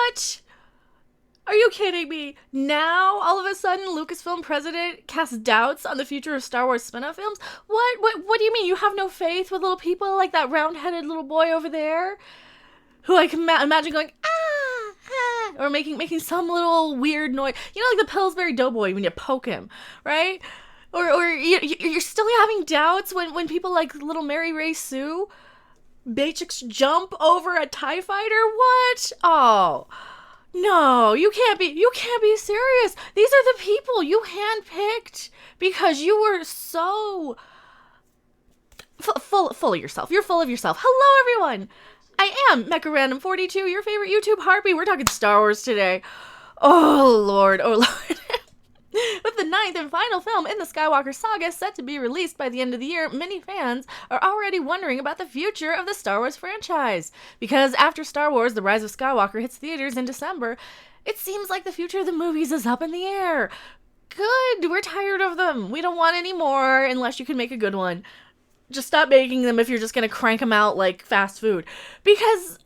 What? Are you kidding me? Now, all of a sudden, Lucasfilm president casts doubts on the future of Star Wars spin-off films? What do you mean? You have no faith with little people like that round-headed little boy over there? Who I can imagine going, or making some little weird noise. You know, like the Pillsbury Doughboy when you poke him, right? Or you're still having doubts when people like little Mary Ray Sue Matrix jump over a TIE fighter? What? Oh, no, you can't be serious. These are the people you handpicked because you were so full of yourself. You're full of yourself. Hello, everyone. I am Mecha Random 42, your favorite YouTube harpy. We're talking Star Wars today. Oh, Lord. With the 9th and final film in the Skywalker saga set to be released by the end of the year, many fans are already wondering about the future of the Star Wars franchise. Because after Star Wars, The Rise of Skywalker hits theaters in December, it seems like the future of the movies is up in the air. Good, we're tired of them. We don't want any more unless you can make a good one. Just stop making them if you're just going to crank them out like fast food. Because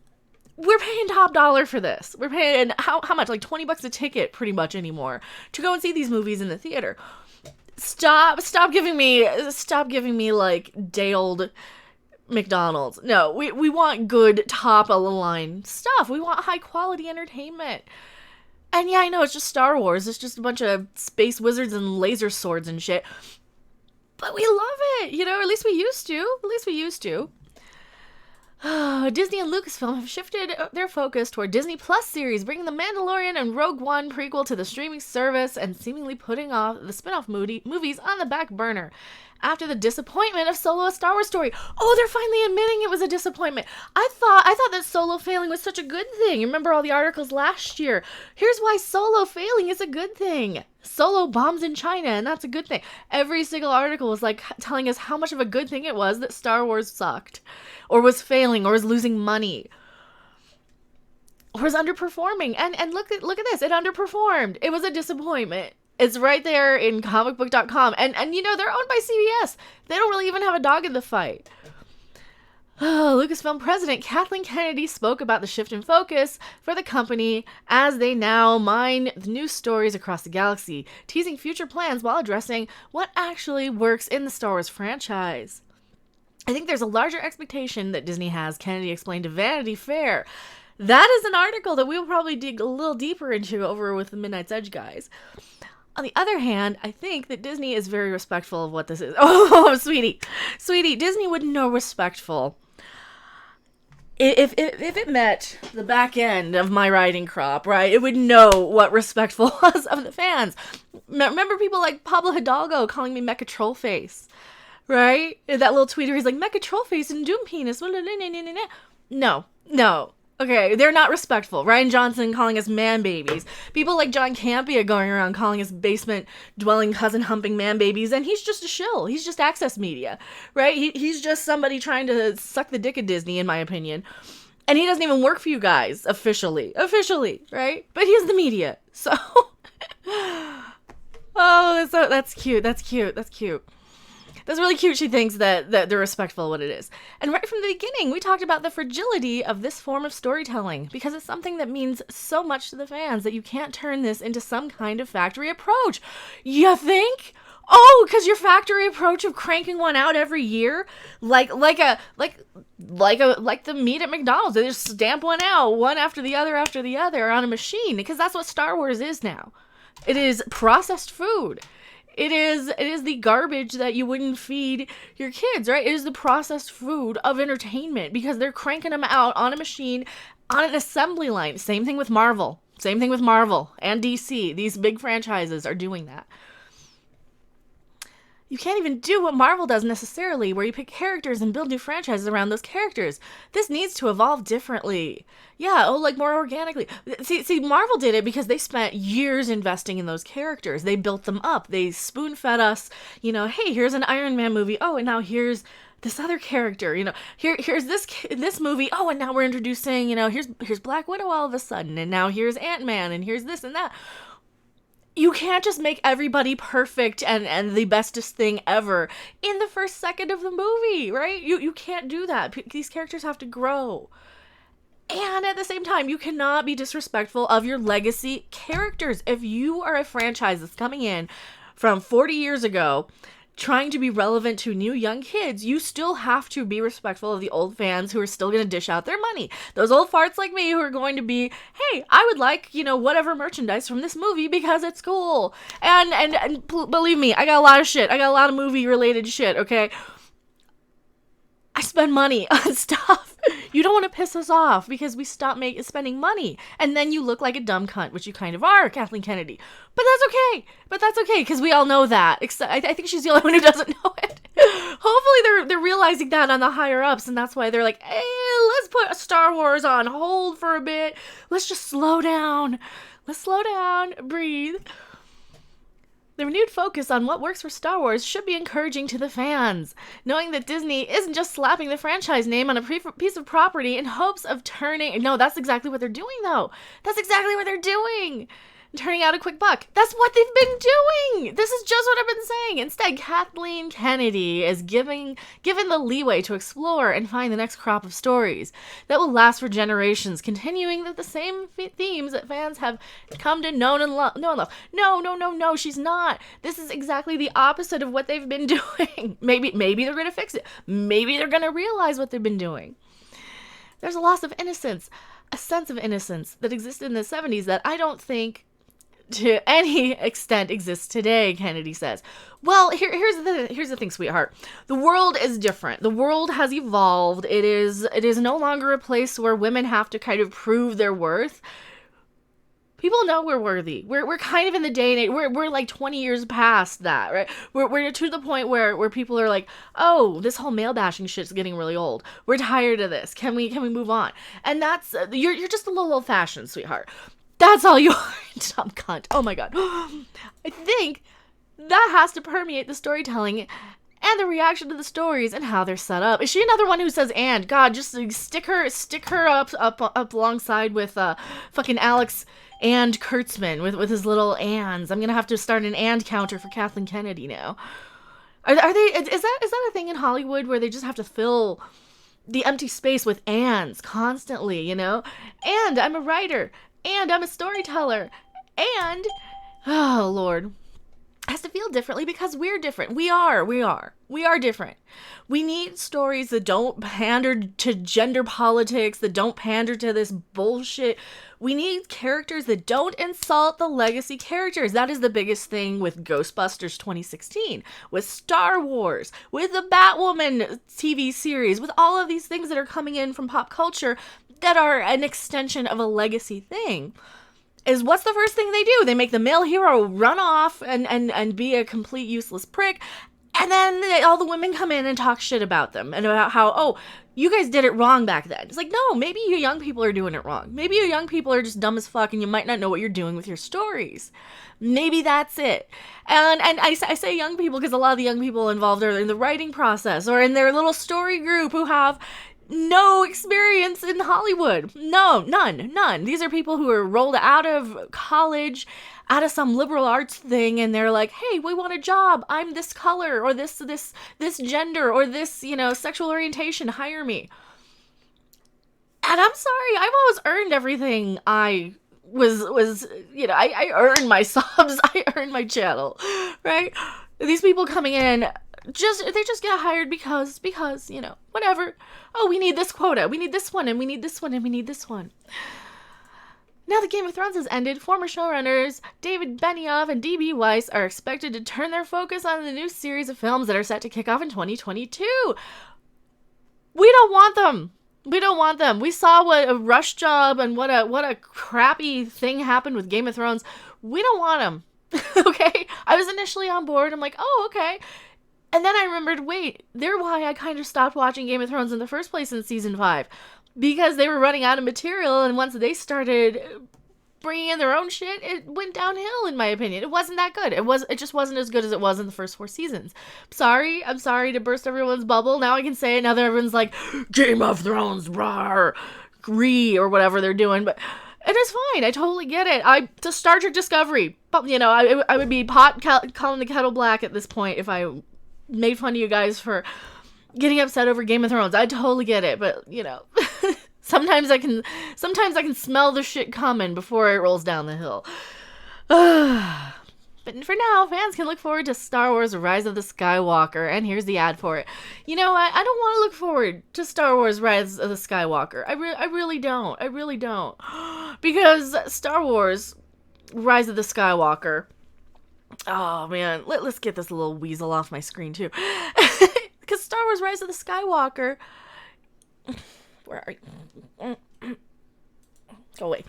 we're paying top dollar for this. We're paying, how much? Like $20 a ticket pretty much anymore to go and see these movies in the theater. Stop giving me like day-old McDonald's. No, we want good top-of-the-line stuff. We want high-quality entertainment. And yeah, I know, it's just Star Wars. It's just a bunch of space wizards and laser swords and shit. But we love it, you know, at least we used to. Disney and Lucasfilm have shifted their focus toward Disney Plus series, bringing The Mandalorian and Rogue One prequel to the streaming service and seemingly putting off the spin-off movies on the back burner. After the disappointment of Solo: A Star Wars Story. Oh, they're finally admitting it was a disappointment. I thought that Solo failing was such a good thing. Remember all the articles last year? Here's why Solo failing is a good thing. Solo bombs in China, and that's a good thing. Every single article was like telling us how much of a good thing it was that Star Wars sucked, or was failing, or was losing money, or was underperforming. And look at this. It underperformed. It was a disappointment. It's right there in comicbook.com. And you know, they're owned by CBS. They don't really even have a dog in the fight. Lucasfilm president Kathleen Kennedy spoke about the shift in focus for the company as they now mine the new stories across the galaxy, teasing future plans while addressing what actually works in the Star Wars franchise. I think there's a larger expectation that Disney has, Kennedy explained to Vanity Fair. That is an article that we will probably dig a little deeper into over with the Midnight's Edge guys. On the other hand, I think that Disney is very respectful of what this is. Oh, sweetie, Disney would know respectful. If it met the back end of my riding crop, right, it would know what respectful was of the fans. Remember people like Pablo Hidalgo calling me Mecha Trollface, right? That little tweet where he's like, Mecha Trollface and Doom Penis. No. Okay, they're not respectful. Ryan Johnson calling us man babies. People like John Campea going around calling us basement-dwelling, cousin-humping man babies, and he's just a shill. He's just access media, right? He's just somebody trying to suck the dick of Disney, in my opinion. And he doesn't even work for you guys, officially, right? But he's the media, so... Oh, that's cute. That's really cute. She thinks that they're respectful of what it is. And right from the beginning, we talked about the fragility of this form of storytelling because it's something that means so much to the fans that you can't turn this into some kind of factory approach. You think? Oh, because your factory approach of cranking one out every year, like the meat at McDonald's, they just stamp one out, one after the other on a machine, because that's what Star Wars is now. It is processed food. It is the garbage that you wouldn't feed your kids, right? It is the processed food of entertainment because they're cranking them out on a machine, on an assembly line. Same thing with Marvel and DC. These big franchises are doing that. You can't even do what Marvel does necessarily, where you pick characters and build new franchises around those characters. This needs to evolve differently. Yeah, like more organically. See, Marvel did it because they spent years investing in those characters. They built them up. They spoon-fed us, hey, here's an Iron Man movie. Oh, and now here's this other character, here's this movie. Oh, and now we're introducing, here's Black Widow all of a sudden, and now here's Ant-Man, and here's this and that. You can't just make everybody perfect and the bestest thing ever in the first second of the movie, right? You can't do that. These characters have to grow. And at the same time, you cannot be disrespectful of your legacy characters. If you are a franchise that's coming in from 40 years ago, trying to be relevant to new young kids, you still have to be respectful of the old fans who are still going to dish out their money. Those old farts like me who are going to be, hey, I would like, whatever merchandise from this movie because it's cool. And believe me, I got a lot of shit. I got a lot of movie related shit, okay? I spend money on stuff. You don't want to piss us off because we stop spending money. And then you look like a dumb cunt, which you kind of are, Kathleen Kennedy. But that's okay, because we all know that. I think she's the only one who doesn't know it. Hopefully they're realizing that on the higher ups, and that's why they're like, hey, let's put Star Wars on hold for a bit. Let's just slow down. Let's slow down, breathe. The renewed focus on what works for Star Wars should be encouraging to the fans, knowing that Disney isn't just slapping the franchise name on a piece of property in hopes of turning... No, that's exactly what they're doing, though. That's exactly what they're doing. Turning out a quick buck. That's what they've been doing. This is just what I've been saying. Instead, Kathleen Kennedy is given the leeway to explore and find the next crop of stories that will last for generations, continuing the same themes that fans have come to know and love. No, she's not. This is exactly the opposite of what they've been doing. Maybe they're going to fix it. Maybe they're going to realize what they've been doing. There's a loss of innocence, a sense of innocence that existed in the 70s that I don't think to any extent exists today, Kennedy says. Well, here's the thing, sweetheart. The world is different. The world has evolved. It is no longer a place where women have to kind of prove their worth. People know we're worthy. We're kind of in the day and age. We're like 20 years past that, right? We're to the point where people are like, oh, this whole male bashing shit's getting really old. We're tired of this. Can we move on? And that's you're just a little old fashioned, sweetheart. That's all you are, dumb cunt. Oh my god. I think that has to permeate the storytelling and the reaction to the stories and how they're set up. Is she another one who says and? God, just stick her up alongside with fucking Alex and Kurtzman with his little ands. I'm gonna have to start an and counter for Kathleen Kennedy now. Are they? Is that a thing in Hollywood where they just have to fill the empty space with ands constantly? And I'm a writer. And I'm a storyteller. And, oh, Lord, it has to feel differently because we're different. We are different. We need stories that don't pander to gender politics, that don't pander to this bullshit. We need characters that don't insult the legacy characters. That is the biggest thing with Ghostbusters 2016, with Star Wars, with the Batwoman TV series, with all of these things that are coming in from pop culture that are an extension of a legacy thing. Is what's the first thing they do? They make the male hero run off and be a complete useless prick. And then all the women come in and talk shit about them and about how, oh, you guys did it wrong back then. It's like, no, maybe you young people are doing it wrong. Maybe you young people are just dumb as fuck and you might not know what you're doing with your stories. Maybe that's it. And I say young people because a lot of the young people involved are in the writing process or in their little story group who have no experience in Hollywood. No, none. These are people who are rolled out of college, out of some liberal arts thing, and they're like, hey, we want a job. I'm this color or this gender or this, sexual orientation. Hire me. And I'm sorry, I've always earned everything I I earned my subs. I earned my channel, right? These people coming in, they just get hired because, whatever. Oh, we need this quota. We need this one, and we need this one, and we need this one. Now that Game of Thrones has ended, former showrunners David Benioff and D.B. Weiss are expected to turn their focus on the new series of films that are set to kick off in 2022. We don't want them. We saw what a rush job and what a crappy thing happened with Game of Thrones. We don't want them. Okay? I was initially on board. I'm like, oh, okay. And then I remembered, wait, they're why I kind of stopped watching Game of Thrones in the first place in season 5. Because they were running out of material, and once they started bringing in their own shit, it went downhill, in my opinion. It wasn't that good. It just wasn't as good as it was in the first 4 seasons. I'm sorry to burst everyone's bubble. Now I can say it. Now that everyone's like, Game of Thrones, rawr, or whatever they're doing, but it is fine. I totally get it. To Star Trek Discovery, I would be calling the kettle black at this point if I made fun of you guys for getting upset over Game of Thrones. I totally get it, but, Sometimes I can smell the shit coming before it rolls down the hill. But for now, fans can look forward to Star Wars Rise of the Skywalker, and here's the ad for it. You know what? I don't want to look forward to Star Wars Rise of the Skywalker. I really don't. I really don't. Because Star Wars Rise of the Skywalker... Oh, man. Let's get this little weasel off my screen, too. Because Star Wars Rise of the Skywalker... Where are you? Go away.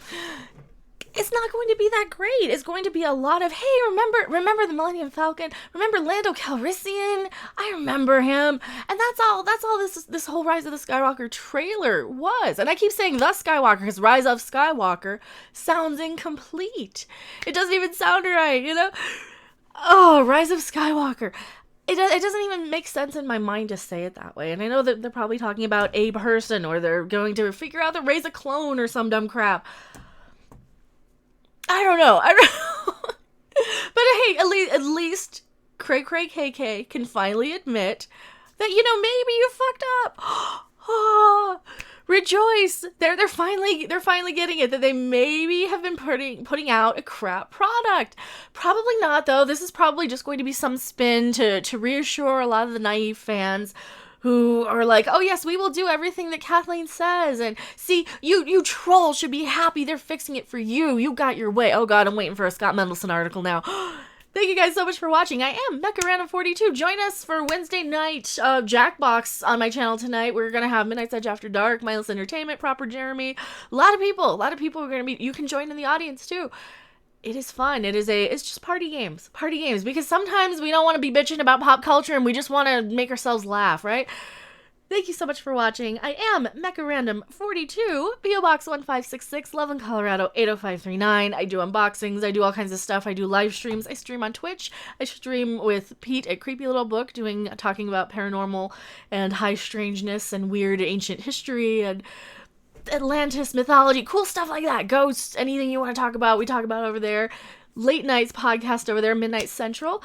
It's not going to be that great. It's going to be a lot of, hey, remember the Millennium Falcon? Remember Lando Calrissian? I remember him. And that's all this whole Rise of the Skywalker trailer was. And I keep saying the Skywalker because Rise of Skywalker sounds incomplete. It doesn't even sound right, you know? Oh, Rise of Skywalker. It doesn't even make sense in my mind to say it that way. And I know that they're probably talking about a person, or they're going to figure out to raise a clone or some dumb crap. I don't know. But hey, at least Cray KK can finally admit that, you know, maybe you fucked up. Oh, rejoice. They're finally getting it, that they maybe have been putting out a crap product. Probably not, though. This is probably just going to be some spin to reassure a lot of the naive fans who are like, oh yes, we will do everything that Kathleen says, and see, you trolls should be happy they're fixing it for you. You got your way. Oh god, I'm waiting for a Scott Mendelson article now. Thank you guys so much for watching. I am Mecha Random 42. Join us for Wednesday night Jackbox on my channel tonight. We're gonna have Midnight's Edge After Dark, Mindless Entertainment, Proper Jeremy. A lot of people are gonna be. You can join in the audience too. It is fun. It's just party games, because sometimes we don't want to be bitching about pop culture and we just want to make ourselves laugh, right? Thank you so much for watching. I am Mecha Random 42, PO Box 1566, Loveland, Colorado 80539. I do unboxings. I do all kinds of stuff. I do live streams. I stream on Twitch. I stream with Pete at Creepy Little Book, talking about paranormal and high strangeness and weird ancient history and Atlantis mythology, cool stuff like that, ghosts, anything you want to talk about, we talk about over there. Late nights podcast over there, Midnight Central.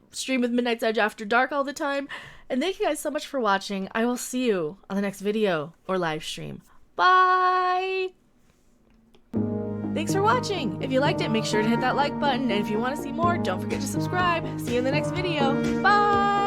Stream with Midnight's Edge After Dark all the time. And thank you guys so much for watching. I will see you on the next video or live stream. Bye! Thanks for watching. If you liked it, make sure to hit that like button. And if you want to see more, don't forget to subscribe. See you in the next video. Bye!